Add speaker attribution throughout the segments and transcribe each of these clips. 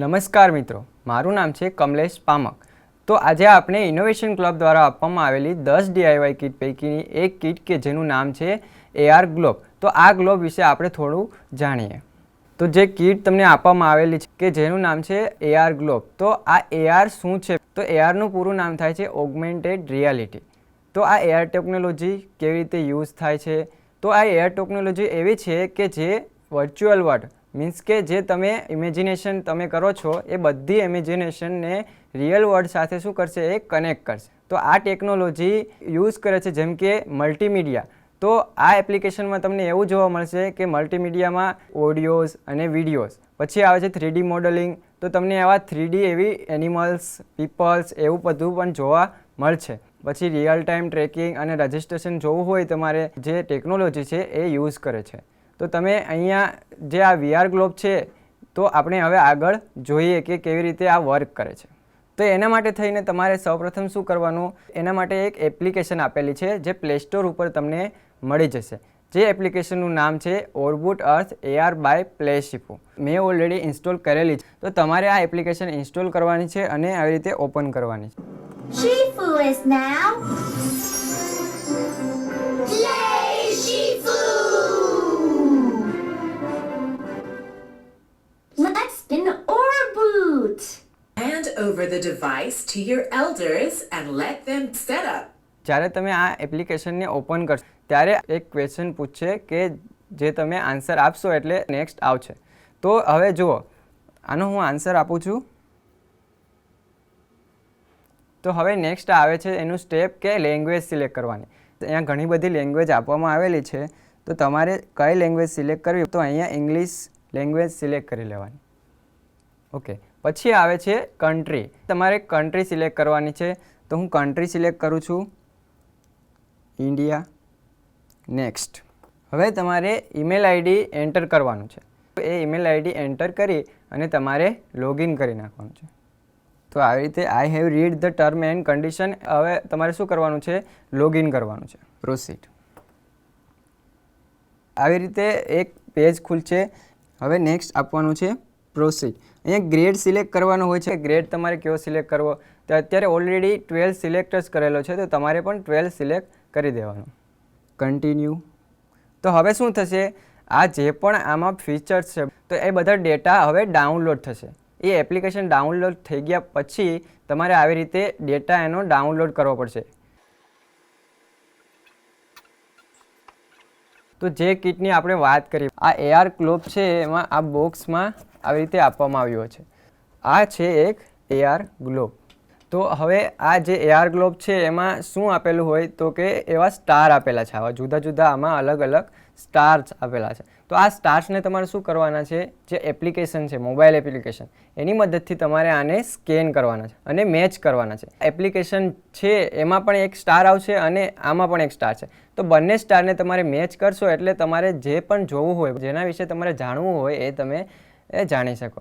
Speaker 1: નમસ્કાર મિત્રો, મારું નામ છે કમલેશ પામક. તો આજે આપણે ઇનોવેશન ક્લબ દ્વારા આપવામાં આવેલી 10 DIY કીટ પૈકીની એક કીટ કે જેનું નામ છે AR ગ્લોબ. તો આ ગ્લોબ વિશે આપણે થોડું જાણીએ. તો જે કીટ તમને આપવામાં આવેલી છે કે જેનું નામ છે AR ગ્લોબ. તો આ AR શું છે? તો ARનું પૂરું નામ થાય છે ઓગમેન્ટેડ રિયાલિટી. તો આ AR ટેકનોલોજી કેવી રીતે યુઝ થાય છે? તો આ AR ટેકનોલોજી એવી છે કે જે વર્ચ્યુઅલ વર્લ્ડ મીન્સ કે જે તમે ઇમેજિનેશન તમે કરો છો એ બધી ઇમેજિનેશનને રિયલ વર્લ્ડ સાથે શું કરશે? એ કનેક્ટ કરશે. તો આ ટેકનોલોજી યુઝ કરે છે જેમ કે મલ્ટીમીડિયા. તો આ એપ્લિકેશનમાં તમને એવું જોવા મળશે કે મલ્ટીમીડિયામાં ઓડિયોઝ અને વિડીયોઝ, પછી આવે છે 3D મોડલિંગ. તો તમને આવા 3D એવી એનિમલ્સ, પીપલ્સ એવું બધું પણ જોવા મળશે. પછી રિયલ ટાઈમ ટ્રેકિંગ અને રજિસ્ટ્રેશન જોવું હોય તમારે, જે ટેકનોલોજી છે એ યુઝ કરે છે. તો તમે અહીંયા જે આ VR ગ્લોબ છે તો આપણે હવે આગળ જોઈએ કે કેવી રીતે આ વર્ક કરે છે. તો એના માટે થઈને તમારે સૌપ્રથમ શું કરવાનું? એના માટે એક એપ્લિકેશન આપેલી છે જે પ્લે સ્ટોર ઉપર તમને મળી જશે. જે એપ્લિકેશનનું નામ છે ઓર્બિટ અર્થ AR બાય પ્લેશિફો. મેં ઓલરેડી ઇન્સ્ટોલ કરેલી છે. તો તમારે આ એપ્લિકેશન ઇન્સ્ટોલ કરવાની છે અને આવી રીતે ઓપન કરવાની છે.
Speaker 2: Shifu is now. Yay, Shifu! Let's spin Orboot.
Speaker 3: Hand over the device to your elders and let them set up.
Speaker 1: જ્યારે તમે આ એપ્લિકેશનને ઓપન કરશો ત્યારે એક ક્વેશ્ચન પૂછશે કે જે તમે આન્સર આપશો એટલે નેક્સ્ટ આવશે. તો હવે જુઓ, આનો હું આન્સર આપું છું. તો હવે નેક્સ્ટ આવે છે એનું સ્ટેપ કે લેંગ્વેજ સિલેક્ટ કરવાની. અહીંયા ઘણી બધી લેંગ્વેજ આપવામાં આવેલી છે. તો તમારે કઈ લેંગ્વેજ સિલેક્ટ કરવી? તો અહીંયા ઇંગ્લિશ લેંગ્વેજ સિલેક્ટ કરી લેવાની. ઓકે, પછી આવે છે કન્ટ્રી. તમારે કન્ટ્રી સિલેક્ટ કરવાની છે. તો હું કન્ટ્રી સિલેક્ટ કરું છું, ઇન્ડિયા. નેક્સ્ટ. હવે તમારે ઈમેલ આઈડી એન્ટર કરવાનું છે. એ ઈમેલ આઈડી એન્ટર કરી અને તમારે લોગિન કરી નાખવાનું છે. તો આવી રીતે I have read the term and condition. હવે તમારે શું કરવાનું છે? લોગિન કરવાનું છે. પ્રોસીડ. આવી રીતે એક પેજ ખુલશે. હવે નેક્સ્ટ આપવાનું છે પ્રોસીડ. અહીંયા ગ્રેડ સિલેક્ટ કરવાનો હોય છે. ગ્રેડ તમારે કયો સિલેક્ટ કરવો? તો અત્યારે ઓલરેડી 12 સિલેક્ટ જ કરેલો છે, તો તમારે પણ 12 સિલેક્ટ કરી દેવાનું. કન્ટિન્યુ. તો હવે શું થશે? આ જે પણ આમાં ફીચર્સ છે તો એ બધા ડેટા હવે ડાઉનલોડ થશે. એ એપ્લિકેશન ડાઉનલોડ થઈ ગયા પછી તમારે આવી રીતે ડેટા એનો ડાઉનલોડ કરવો પડશે. તો જે કીટની આપણે વાત કરી, આ AR ગ્લોબ છે એમાં આ બોક્સમાં આવી રીતે આપવામાં આવ્યો છે. આ છે એક AR ગ્લોબ. તો હવે આ જે AR ગ્લોબ છે એમાં શું આપેલું હોય? તો કે એવા સ્ટાર આપેલા છે. આવા જુદા જુદા આમાં અલગ અલગ સ્ટાર્સ આપેલા છે. તો આ સ્ટાર્સને તમારે શું કરવાના છે? જે એપ્લિકેશન છે, મોબાઈલ એપ્લિકેશન, એની મદદથી તમારે આને સ્કેન કરવાના છે અને મેચ કરવાના છે. એપ્લિકેશન છે એમાં પણ એક સ્ટાર આવશે અને આમાં પણ એક સ્ટાર છે. તો બંને સ્ટારને તમારે મેચ કરશો એટલે તમારે જે પણ જોવું હોય, જેના વિશે તમારે જાણવું હોય એ તમે જાણી શકો.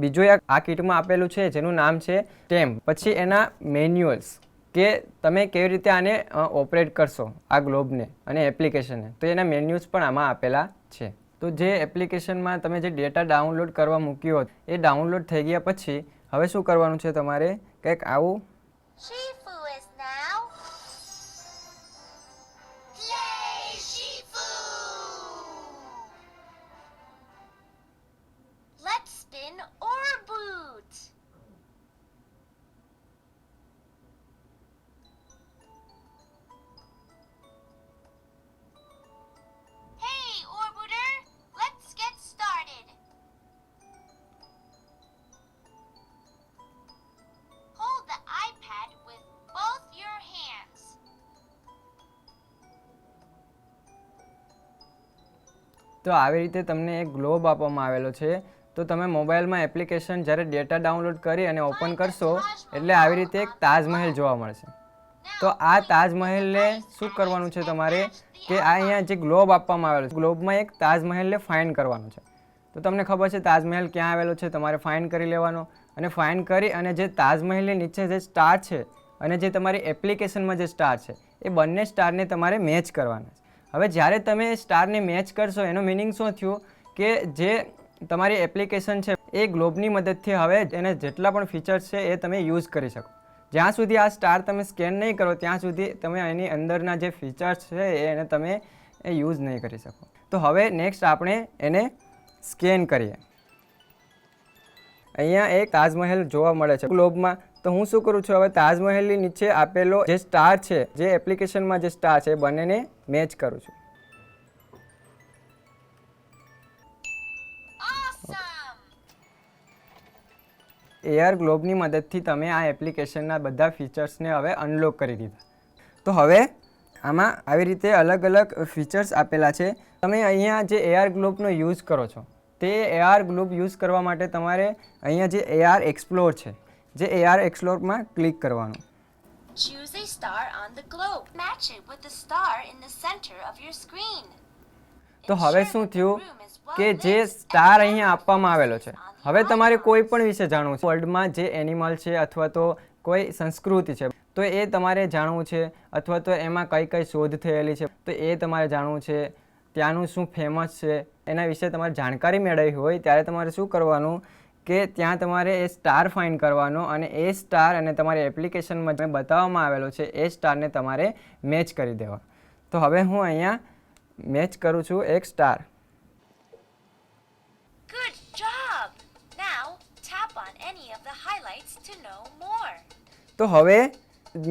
Speaker 1: બીજું એક આ કીટમાં આપેલું છે જેનું નામ છે ટેમ. પછી એના મેન્યુઅલ્સ કે તમે કેવી રીતે આને ઓપરેટ કરશો આ ગ્લોબને અને એપ્લિકેશનને, તો એના મેન્યુઅલ્સ પણ આમાં આપેલા છે. તો જે એપ્લિકેશનમાં તમે જે ડેટા ડાઉનલોડ કરવા મૂક્યો હોત એ ડાઉનલોડ થઈ ગયા પછી હવે શું કરવાનું છે? તમારે કંઈક આવું.
Speaker 2: Shifu is now. Yay, Shifu! Let's spin Orboot. Hey, Orbiter, let's get started. Hold the iPad with both your hands.
Speaker 1: તો આવી રીતે તમને એક ગ્લોબ આપવામાં આવેલો છે. તો તમે મોબાઈલમાં એપ્લિકેશન જ્યારે ડેટા ડાઉનલોડ કરી અને ઓપન કરશો એટલે આવી રીતે એક તાજમહેલ જોવા મળશે. તો આ તાજમહેલને શું કરવાનું છે તમારે? કે આ અહીંયા જે ગ્લોબ આપવામાં આવેલો છે, ગ્લોબમાં એક તાજમહેલને ફાઇન્ડ કરવાનું છે. તો તમને ખબર છે તાજમહેલ ક્યાં આવેલો છે? તમારે ફાઇન્ડ કરી લેવાનો અને ફાઇન્ડ કરી અને જે તાજમહેલની નીચે જે સ્ટાર છે અને જે તમારી એપ્લિકેશનમાં જે સ્ટાર છે એ બંને સ્ટારને તમારે મેચ કરવાના છે. હવે જ્યારે તમે સ્ટારને મેચ કરશો એનો મિનિંગ શું થયું? કે જે તમારી એપ્લિકેશન છે એ ગ્લોબની મદદથી હવે એને જેટલા પણ ફીચર્સ છે એ તમે યુઝ કરી શકો. જ્યાં સુધી આ સ્ટાર તમે સ્કેન નહીં કરો ત્યાં સુધી તમે એની અંદરના જે ફીચર્સ છે એને તમે યુઝ નહીં કરી શકો. તો હવે નેક્સ્ટ આપણે એને સ્કેન કરીએ. અહીંયા એક તાજમહેલ જોવા મળે છે ગ્લોબમાં. તો હું શું કરું છું, હવે તાજમહેલની નીચે આપેલો જે સ્ટાર છે, જે એપ્લિકેશનમાં જે સ્ટાર છે, બંનેને મેચ કરું છું.
Speaker 2: Awesome!
Speaker 1: AR ગ્લોબની મદદથી તમે આ એપ્લિકેશનના બધા ફીચર્સને હવે અનલોક કરી દીધા. તો હવે આમાં આવી રીતે અલગ અલગ ફીચર્સ આપેલા છે. તમે અહીંયા જે AR ગ્લોબનો યુઝ કરો છો તે AR ગ્લોબ યુઝ કરવા માટે તમારે અહીંયા જે AR એક્સપ્લોર છે, જે AR એક્સપ્લોરમાં ક્લિક કરવાનું.
Speaker 2: Choose a star on the globe. Match it with the star in the center of your screen.
Speaker 1: તો હવે શું થયું કે જે સ્ટાર અહીંયા આપવામાં આવેલો છે, હવે તમારે કોઈ પણ વિશે જાણવું છે, વર્લ્ડમાં જે એનિમલ છે અથવા તો કોઈ સંસ્કૃતિ છે તો એ તમારે જાણવું છે, અથવા તો એમાં કઈ કઈ શોધ થયેલી છે તો એ તમારે જાણવું છે, ત્યાંનું શું ફેમસ છે એના વિશે તમારે જાણકારી મેળવવી હોય ત્યારે તમારે શું કરવાનું કે ત્યાં તમારે એ સ્ટાર ફાઇન્ડ કરવાનો અને એ સ્ટાર અને તમારી એપ્લિકેશનમાં જે બતાવવામાં આવેલો છે એ સ્ટારને તમારે મેચ કરી દેવા. તો હવે હું અહીંયા મેચ કરું છું એક star.
Speaker 2: Good job! Now tap on any of the highlights to know more.
Speaker 1: તો હવે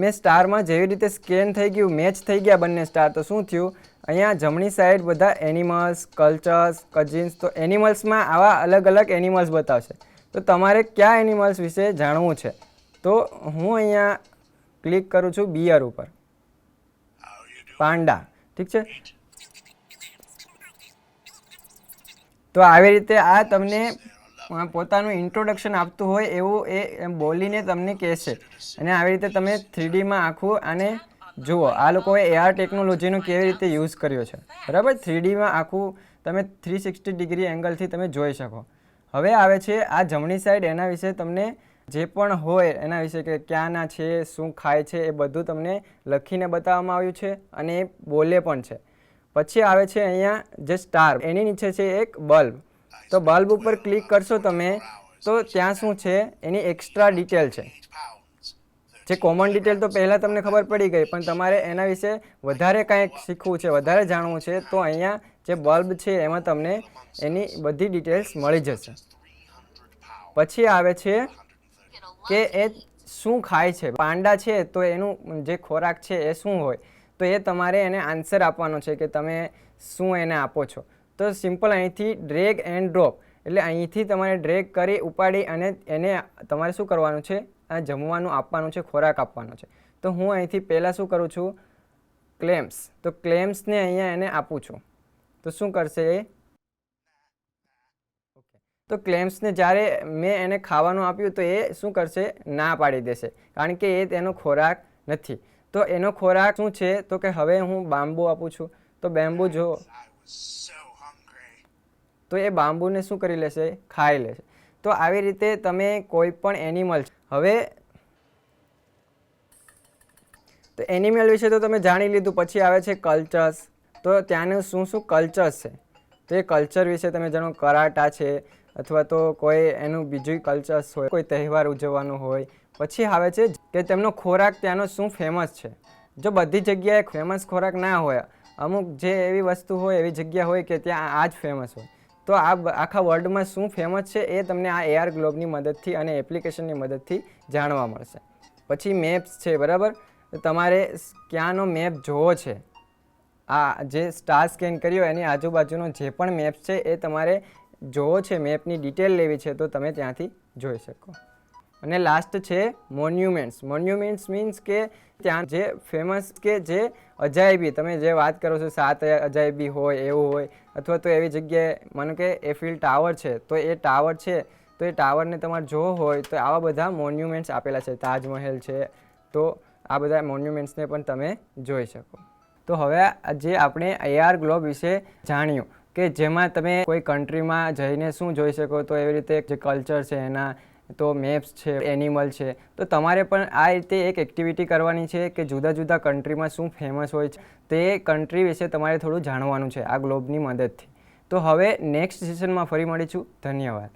Speaker 1: મેં સ્ટારમાં જેવી રીતે સ્કેન થઈ ગયું, મેચ થઈ ગયા બંને સ્ટાર, તો શું થયું, અહીંયા જમણી સાઈડ બધા એનિમલ્સ, કલ્ચર્સ, કઝિન્સ, તો એનિમલ્સમાં આવા અલગ અલગ એનિમલ્સ બતાવશે. તો તમારે કયા એનિમલ્સ વિશે જાણવું છે તો હું અહીંયા ક્લિક કરું છું બિયર ઉપર, પાંડા, ઠીક છે. તો આવી રીતે આ તમને પોતાનું ઇન્ટ્રોડક્શન આપતું હોય એવું એ એમ બોલીને તમને કહેશે અને આવી રીતે તમે 3Dમાં આખું આને જુઓ. આ લોકોએ AR ટેકનોલોજીનો કેવી રીતે યુઝ કર્યો છે, બરાબર. 3Dમાં આખું તમે 360 ડિગ્રી એંગલથી તમે જોઈ શકો. હવે આવે છે આ જમણી સાઈડ, એના વિશે તમને જે પણ હોય એના વિશે કે ક્યાંના છે, શું ખાય છે, એ બધું તમને લખીને બતાવવામાં આવ્યું છે અને એ બોલે પણ છે. પછી આવે છે અહીંયા જે સ્ટાર, એની નીચે છે એક બલ્બ. તો બલ્બ ઉપર ક્લિક કરશો તમે તો ત્યાં શું છે એની એક્સ્ટ્રા ડિટેલ છે. જે કોમન ડિટેલ તો પહેલાં તમને ખબર પડી ગઈ, પણ તમારે એના વિશે વધારે કાંઈક શીખવું છે, વધારે જાણવું છે તો અહીંયા જે બલ્બ છે એમાં તમને એની બધી ડિટેલ્સ મળી જશે. પછી આવે છે કે એ શું ખાય છે. પાંડા છે તો એનું જે ખોરાક છે એ શું હોય, તો એ તમારે એને આન્સર આપવાનો છે કે તમે શું એને આપો છો. તો સિમ્પલ અહીંથી ડ્રેગ એન્ડ ડ્રોપ, એટલે અહીંથી તમારે ડ્રેગ કરી ઉપાડી અને એને તમારે શું કરવાનું છે, આ જમવાનું આપવાનું છે, ખોરાક આપવાનો છે. તો હું અહીંથી પહેલાં શું કરું છું, ક્લેમ્સ, તો ક્લેમ્સને અહીંયા એને આપું છું. તો શું કરશે એ, તો ક્લેમ્સને જ્યારે મેં એને ખાવાનું આપ્યું તો એ શું કરશે, ના પાડી દેશે, કારણ કે એ તેનો ખોરાક નથી. તો એનો ખોરાક શું છે, તો કે હવે હું બાંબુ આપું છું, તો બેમ્બુ જો, તો એ બાંબુને શું કરી લેશે, ખાઈ લેશે. તો આવી રીતે તમે કોઈ પણ એનિમલ, હવે તો એનિમલ વિશે તો તમે જાણી લીધું. પછી આવે છે કલ્ચર્સ, તો ત્યાંનું શું શું કલ્ચર્સ છે તો એ કલ્ચર વિશે તમે જાણો. કરાટા છે અથવા તો કોઈ એનું બીજું કલ્ચર્સ હોય, કોઈ તહેવાર ઉજવવાનું હોય. પછી આવે છે કે તેમનો ખોરાક ત્યાંનો શું ફેમસ છે. જો બધી જગ્યાએ ફેમસ ખોરાક ના હોય, અમુક જે એવી વસ્તુ હોય, એવી જગ્યા હોય કે ત્યાં આ જ ફેમસ હોય, તો આ આખા વર્લ્ડમાં શું ફેમસ છે એ તમને આ AR ગ્લોબની મદદથી અને એપ્લિકેશનની મદદથી જાણવા મળશે. પછી મેપ્સ છે, બરાબર. તો તમારે ક્યાંનો મેપ જોવો છે, આ જે સ્ટાર સ્કેન કર્યો એની આજુબાજુનો જે પણ મેપ છે એ તમારે જોવો છે, મેપની ડિટેલ લેવી છે તો તમે ત્યાંથી જોઈ શકો. અને લાસ્ટ છે મોન્યુમેન્ટ્સ. મોન્યુમેન્ટ્સ મીન્સ કે ત્યાં જે ફેમસ કે જે અજાયબી, તમે જે વાત કરો છો 7 અજાયબી હોય એવું હોય, અથવા તો એવી જગ્યાએ માનો કે એફિલ ટાવર છે તો એ ટાવર છે તો એ ટાવરને તમારે જોવો હોય તો આવા બધા મોન્યુમેન્ટ્સ આપેલા છે. તાજમહેલ છે તો આ બધા મોન્યુમેન્ટ્સને પણ તમે જોઈ શકો. તો હવે જે આપણે AR ગ્લોબ વિશે જાણ્યું કે જેમાં તમે કોઈ કન્ટ્રીમાં જઈને શું જોઈ શકો, તો એવી રીતે જે કલ્ચર છે એના, તો મેપ્સ છે, એનિમલ છે. તો તમારે પણ આ રીતે એક એક્ટિવિટી કરવાની છે કે જુદા જુદા કન્ટ્રીમાં શું ફેમસ હોય છે તે કન્ટ્રી વિશે તમારે થોડું જાણવાનું છે આ ગ્લોબની મદદથી. તો હવે નેક્સ્ટ સેશનમાં ફરી મળીશું. ધન્યવાદ.